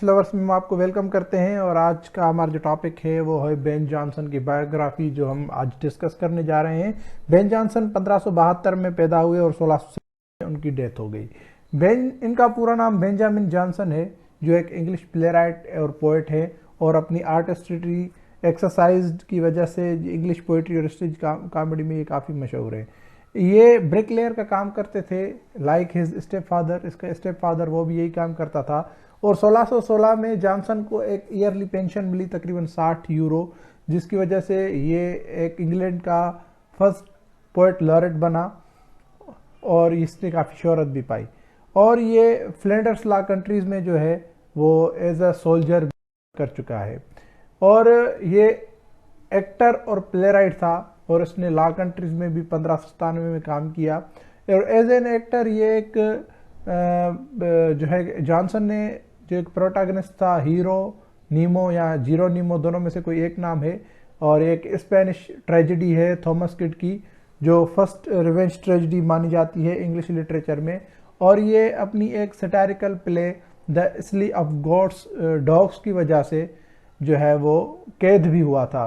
Lovers में हम आपको वेलकम करते हैं। और आज का हमारा जो टॉपिक है वो है बेन जॉनसन की बायोग्राफी, जो हम आज डिस्कस करने जा रहे हैं। बेन जॉनसन 1572 में पैदा हुए और 1600 में उनकी डेथ हो गई। इनका पूरा नाम बेंजामिन जॉनसन है, जो एक इंग्लिश प्लेराइट और पोएट है, और अपनी आर्टिस्ट्री एक्सरसाइज की वजह से इंग्लिश पोइट्री और स्टेज कॉमेडी में ये काफ़ी मशहूर है। ये ब्रिकलेयर का काम करते थे, लाइक हिज स्टेप फादर। इसका स्टेप फादर वो भी यही काम करता था। और 1616 में जॉनसन को एक ईयरली पेंशन मिली, तकरीबन 60 यूरो, जिसकी वजह से ये एक इंग्लैंड का फर्स्ट पोएट लॉरेट बना और इसने काफ़ी शोहरत भी पाई। और ये फ्लैंडर्स लॉ कंट्रीज़ में जो है वो एज अ सोल्जर कर चुका है। और ये एक्टर और प्लेराइट था, और इसने लॉ कंट्रीज में भी 1597 में काम किया। और एज एन एक्टर ये एक जो है जॉनसन ने जो एक प्रोटैगनिस्ट था, हीरो नीमो या जीरो नीमो, दोनों में से कोई एक नाम है। और एक स्पेनिश ट्रेजेडी है थॉमस किड की, जो फर्स्ट रिवेंज ट्रेजेडी मानी जाती है इंग्लिश लिटरेचर में। और ये अपनी एक satirical play the sly of gods dogs की वजह से जो है वो कैद भी हुआ था।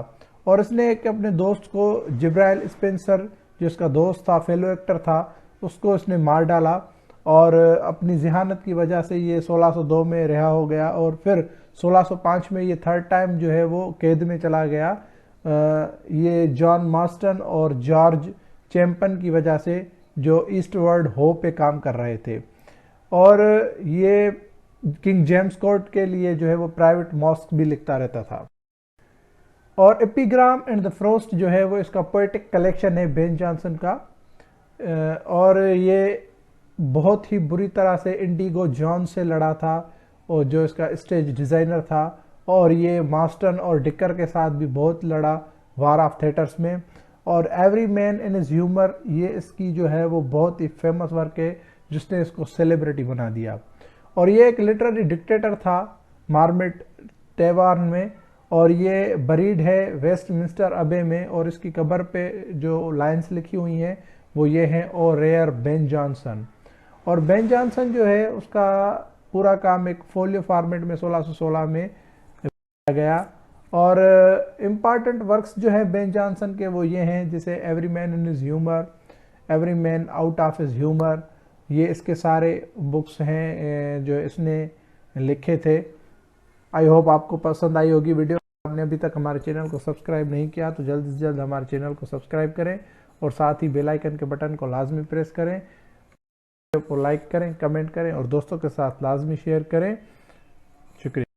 और इसने एक अपने दोस्त को, जिब्राइल स्पेंसर जो इसका दोस्त था, फेलो एक्टर था, उसको इसने मार डाला। और अपनी जहानत की वजह से ये 1602 में रिहा हो गया। और फिर 1605 में ये थर्ड टाइम जो है वो कैद में चला गया, ये जॉन मार्स्टन और जॉर्ज चैम्पन की वजह से, जो ईस्टवर्ड हो पे काम कर रहे थे। और ये किंग जेम्स कोर्ट के लिए जो है वो प्राइवेट मॉस्क भी लिखता रहता था। और एपिग्राम एंड द फ्रोस्ट जो है वो इसका पोएटिक कलेक्शन है बेन जॉनसन का। और ये बहुत ही बुरी तरह से इंडिगो जॉन से लड़ा था, और जो इसका स्टेज डिज़ाइनर था। और ये मास्टन और डिकर के साथ भी बहुत लड़ा वार ऑफ थिएटर्स में। और every man in his humour, ये इसकी जो है वो बहुत ही फेमस वर्क है, जिसने इसको सेलिब्रिटी बना दिया। और ये एक लिटरेरी डिक्टेटर था मार्मिट टेवार्न में। और ये बरीड है वेस्टमिंस्टर अबे में। और इसकी कब्र पे जो लाइन्स लिखी हुई हैं वो ये हैं, ओ रेयर बेन जॉनसन। और बेन जॉनसन जो है उसका पूरा काम एक फोलियो फॉर्मेट में 1616 में किया गया। और इम्पॉर्टेंट वर्क्स जो है बेन जॉनसन के वो ये हैं, जैसे every man in his humour, every man out of his humour, ये इसके सारे बुक्स हैं जो इसने लिखे थे। आई होप आपको पसंद आई होगी वीडियो। आपने अभी तक हमारे चैनल को सब्सक्राइब नहीं किया तो जल्द से जल्द हमारे चैनल को सब्सक्राइब करें, और साथ ही बेल आइकन के बटन को लाजमी प्रेस करें, वीडियो को लाइक करें, कमेंट करें, और दोस्तों के साथ लाजमी शेयर करें। शुक्रिया।